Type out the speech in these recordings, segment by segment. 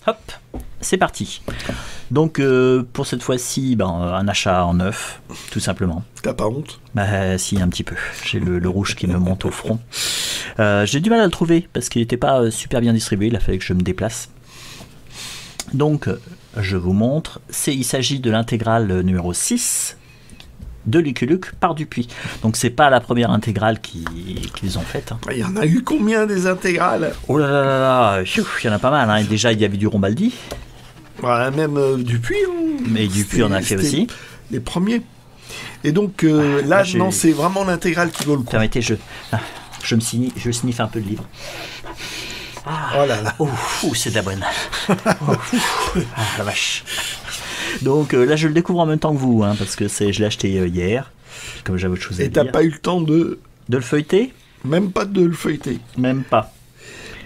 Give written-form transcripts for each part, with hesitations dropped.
Hop, c'est parti. Donc pour cette fois-ci, un achat en neuf, tout simplement. T'as pas honte? Bah si, un petit peu. J'ai le rouge qui me monte au front. J'ai du mal à le trouver parce qu'il n'était pas super bien distribué, il a fallu que je me déplace. Donc je vous montre, il s'agit de l'intégrale numéro 6 de Lucky Luke par Dupuis. Donc c'est pas la première intégrale qu'ils ont faite. Il y en a eu combien des intégrales? Oh là là là là, il y en a pas mal. Hein. Déjà il y avait du Rombaldi. Voilà, même Dupuis. Mais Dupuis en a fait aussi. Les premiers. Et donc là, non, c'est vraiment l'intégrale qui vaut le coup. Permettez, je sniffe un peu de livre. Oh là là. C'est de la bonne. La vache. Donc là, je le découvre en même temps que vous, hein, parce que je l'ai acheté hier, comme j'avais autre chose à dire. Et t'as pas eu le temps de le feuilleter? Même pas de le feuilleter. Même pas.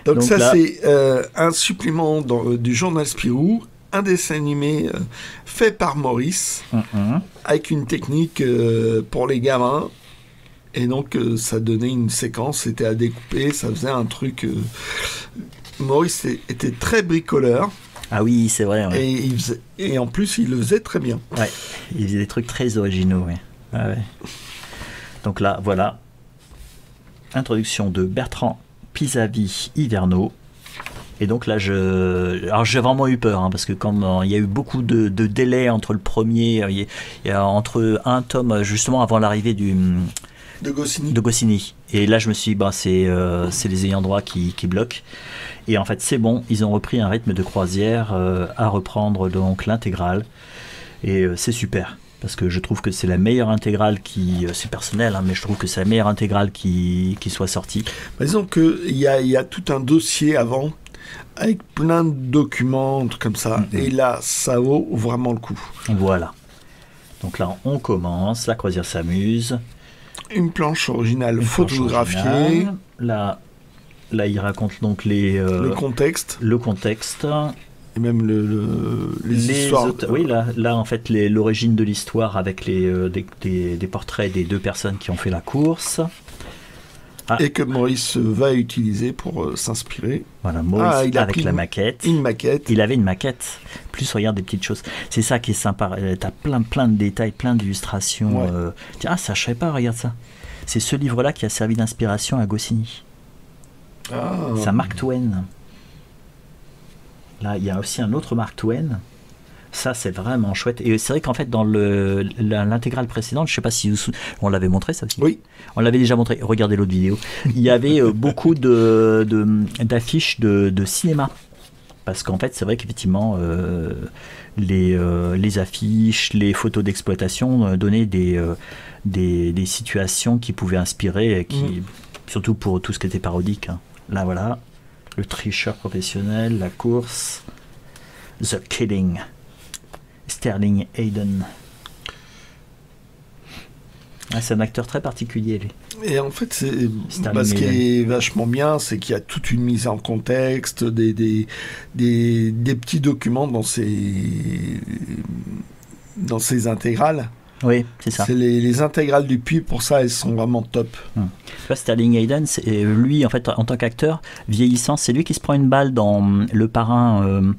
Donc ça, là... c'est un supplément du journal Spirou, un dessin animé fait par Maurice, avec une technique pour les gamins. Et donc, ça donnait une séquence, c'était à découper, ça faisait un truc... Maurice était très bricoleur. Ah oui, c'est vrai. Ouais. Et en plus, il le faisait très bien. Ouais, il faisait des trucs très originaux. Ouais. Ah ouais. Donc là, voilà. Introduction de Bertrand Pisavi-Hiverneau. Et donc là, alors j'ai vraiment eu peur, hein, parce que comme il y a eu beaucoup de délais entre le premier, il y a entre un tome, justement, avant l'arrivée de Goscinny. Et là, je me suis dit, c'est les ayants droit qui bloquent. Et en fait, c'est bon, ils ont repris un rythme de croisière à reprendre donc l'intégrale. Et c'est super, parce que je trouve que c'est la meilleure intégrale c'est personnel, hein, mais je trouve que c'est la meilleure intégrale qui soit sortie. Disons qu'il y a tout un dossier avant, avec plein de documents, trucs comme ça. Et là, ça vaut vraiment le coup. Voilà. Donc là, on commence, la croisière s'amuse. Une planche originale photographiée. Là, il raconte donc le contexte. Et même les histoires. Oui, là, en fait, l'origine de l'histoire avec des portraits des deux personnes qui ont fait la course. Et que Maurice va utiliser pour s'inspirer. Voilà, Maurice avec la maquette. Une maquette. Il avait une maquette. Plus, regarde des petites choses. C'est ça qui est sympa. T'as plein de détails, plein d'illustrations. Ouais. Ça, je savais pas, regarde ça. C'est ce livre-là qui a servi d'inspiration à Goscinny. C'est un Mark Twain. Là, il y a aussi un autre Mark Twain. Ça, c'est vraiment chouette. Et c'est vrai qu'en fait, dans l'intégrale précédente, je ne sais pas si on l'avait montré, ça aussi. Oui. On l'avait déjà montré. Regardez l'autre vidéo. Il y avait beaucoup d'affiches de cinéma. Parce qu'en fait, c'est vrai qu'effectivement, les affiches, les photos d'exploitation donnaient des situations qui pouvaient inspirer, surtout pour tout ce qui était parodique. Hein. Là, voilà. Le tricheur professionnel, la course, The Killing, Sterling Hayden. C'est un acteur très particulier, lui. Et en fait, ce qui est vachement bien, c'est qu'il y a toute une mise en contexte, des petits documents dans ces intégrales. Oui, c'est ça. C'est les intégrales du Puy, pour ça, elles sont vraiment top. Sterling Hayden, lui, en fait, en tant qu'acteur, vieillissant, c'est lui qui se prend une balle dans Le Parrain.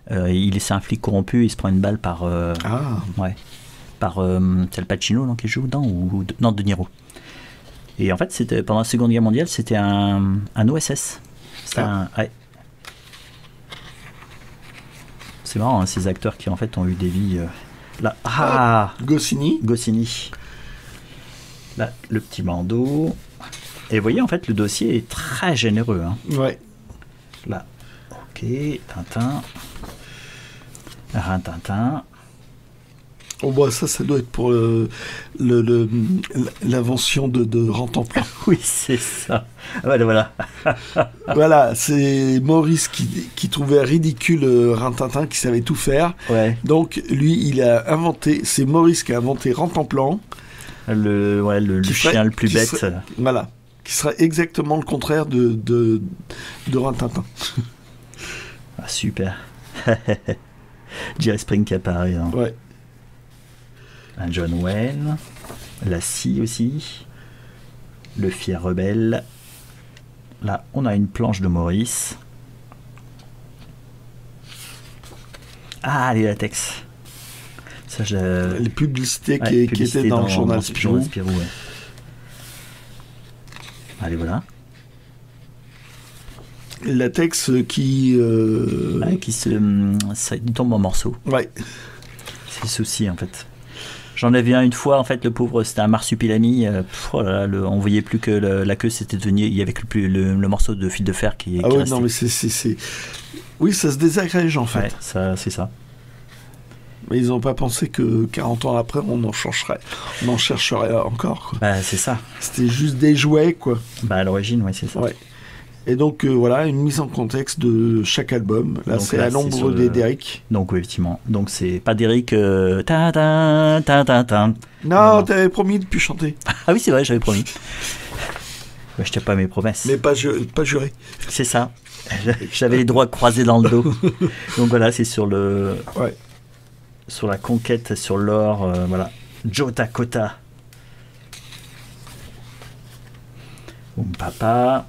C'est un flic corrompu, il se prend une balle par... c'est Al Pacino qui joue dedans, non, De Niro. Et en fait, c'était pendant la Seconde Guerre mondiale, c'était un OSS. C'est marrant, hein, ces acteurs qui en fait ont eu des vies... Goscinny. Là, le petit bandeau. Et vous voyez, en fait, le dossier est très généreux. Hein. Ouais. Là, ok, Tintin. Rintintin. Oh, ça doit être pour l'invention de Rantanplan. Oui, c'est ça. Voilà. Voilà, c'est Maurice qui trouvait ridicule Rintintin, qui savait tout faire. Ouais. Donc, lui, c'est Maurice qui a inventé Rantanplan. Le chien le plus bête. Voilà. Qui serait exactement le contraire de Rintintin. Super. Jerry Spring qui apparaît. Hein. Ouais. Un John Wayne, la scie aussi, le fier rebelle. Là, on a une planche de Maurice. Ah, les latex. Ça, les publicités qui étaient dans le journal Spirou. Ouais. Allez, voilà. Le latex qui ça tombe en morceaux. Ouais. C'est le souci, en fait. J'en avais un une fois, en fait, le pauvre, c'était un marsupilami. Oh là là, on voyait plus que la queue, c'était devenu. Il y avait plus le morceau de fil de fer qui restait. Non, mais c'est. Oui, ça se désagrège, en fait. Ouais, ça, c'est ça. Mais ils n'ont pas pensé que 40 ans après, on en chercherait encore, quoi. Bah, c'est ça. C'était juste des jouets, quoi. Bah, à l'origine, ouais, c'est ça. Ouais. Et donc, voilà, une mise en contexte de chaque album. Là, c'est à l'ombre des Derrick. Donc, oui, effectivement. Donc, c'est pas Derrick. Non, t'avais promis de plus chanter. Ah oui, c'est vrai, j'avais promis. Ouais, je tiens pas mes promesses. Mais pas juré. C'est ça. J'avais les doigts croisés dans le dos. Donc, voilà, c'est sur le. Ouais. Sur la conquête, sur l'or, voilà. Joe Dakota. Papa.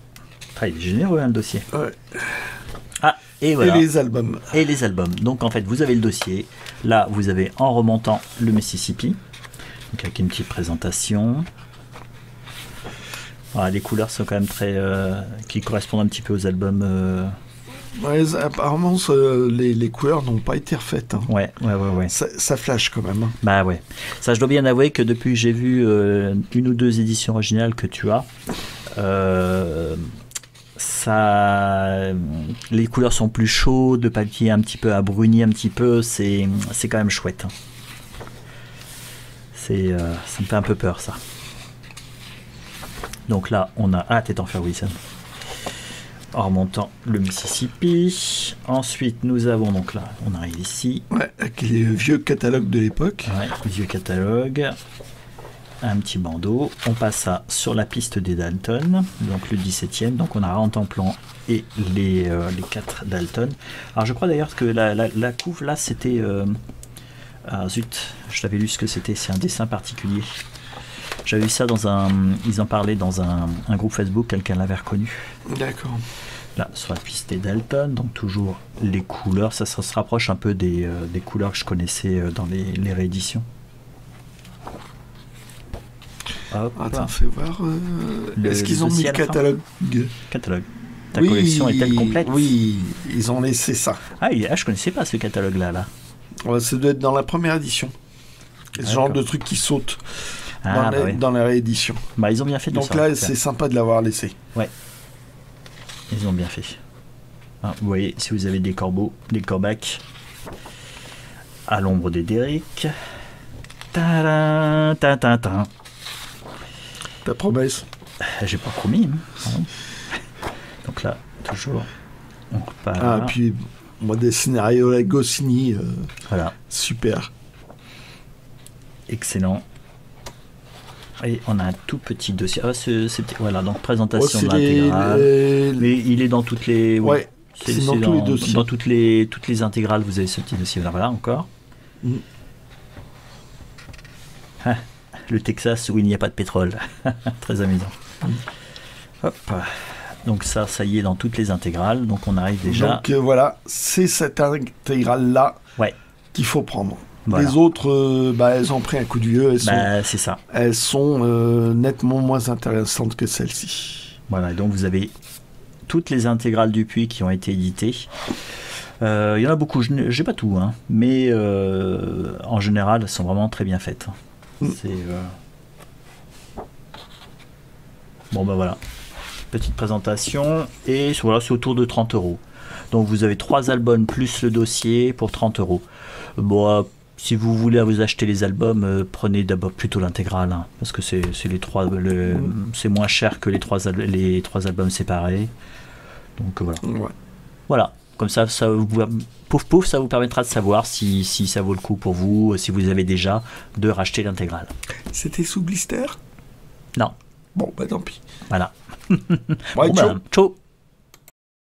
Ah, il est généreux, hein, le dossier. Ouais. Ah, et voilà. Et les albums. Et les albums. Donc, en fait, vous avez le dossier. Là, vous avez, en remontant, le Mississippi. Donc, avec une petite présentation. Voilà, les couleurs sont quand même très... qui correspondent un petit peu aux albums... Ouais, apparemment, les couleurs n'ont pas été refaites. Hein. Ouais. Ça flash quand même. Hein. Bah ouais. Ça, je dois bien avouer que depuis que j'ai vu une ou deux éditions originales que tu as, les couleurs sont plus chaudes, le papier un petit peu abruni, un petit peu, c'est quand même chouette. Ça me fait un peu peur, ça. Donc là, on a... Ah, t'es en fer Wilson. En remontant le Mississippi. Ensuite, nous avons donc là, on arrive ici. Ouais, avec les vieux catalogues de l'époque. Ouais, vieux catalogue. Un petit bandeau. On passe ça sur la piste des Dalton, donc le 17e. Donc on a Rantanplan et les 4 Dalton. Alors je crois d'ailleurs que la couve là, c'était... Ah zut, je l'avais lu ce que c'était. C'est un dessin particulier. J'avais vu ça ils en parlaient dans un groupe Facebook, quelqu'un l'avait reconnu. D'accord. Là, sur la piste des Dalton, donc toujours les couleurs, ça se rapproche un peu des couleurs que je connaissais dans les rééditions. Hop. Attends, fais voir. Est-ce qu'ils ont mis le catalogue? Catalogue. Ta collection est-elle complète? Oui, ils ont laissé ça. Ah, je connaissais pas ce catalogue-là. Ouais, ça doit être dans la première édition. Ce genre de truc qui saute. Dans la réédition. Bah, ils ont bien fait de donc ça. Donc là, c'est sympa de l'avoir laissé. Ouais. Ils ont bien fait. Ah, vous voyez, si vous avez des corbeaux, des corbacs, à l'ombre des Derrick. Ta Ta promesse. J'ai pas promis. Hein. Donc là, toujours, on repart. Ah, puis, moi, des scénarios avec Goscinny. Voilà. Super. Excellent. Et on a un tout petit dossier. Ah, voilà, donc présentation de l'intégrale. Mais il est dans toutes les. Ouais. C'est dans tous les dossiers. Dans toutes les intégrales, vous avez ce petit dossier. Voilà, encore. Ah, le Texas où il n'y a pas de pétrole. Très amusant. Hop. Donc ça y est dans toutes les intégrales. Donc on arrive déjà. Donc voilà, c'est cette intégrale-là qu'il faut prendre. Voilà. Les autres, elles ont pris un coup de vieux. C'est ça. Elles sont nettement moins intéressantes que celles-ci. Voilà, et donc vous avez toutes les intégrales du Puy qui ont été éditées. Il y en a beaucoup, j'ai pas tout, hein, mais en général, elles sont vraiment très bien faites. C'est bon, voilà. Petite présentation, et voilà, c'est autour de 30 €. Donc vous avez 3 albums plus le dossier pour 30 €. Bon, si vous voulez vous acheter les albums, prenez d'abord plutôt l'intégrale, hein, parce que c'est les 3, c'est moins cher que les 3 albums séparés. Donc voilà. Ouais. Voilà. Comme ça pouf pouf, ça vous permettra de savoir si ça vaut le coup pour vous, si vous avez déjà, de racheter l'intégrale. C'était sous blister? Non. Bon, tant pis. Voilà. Ouais, ciao.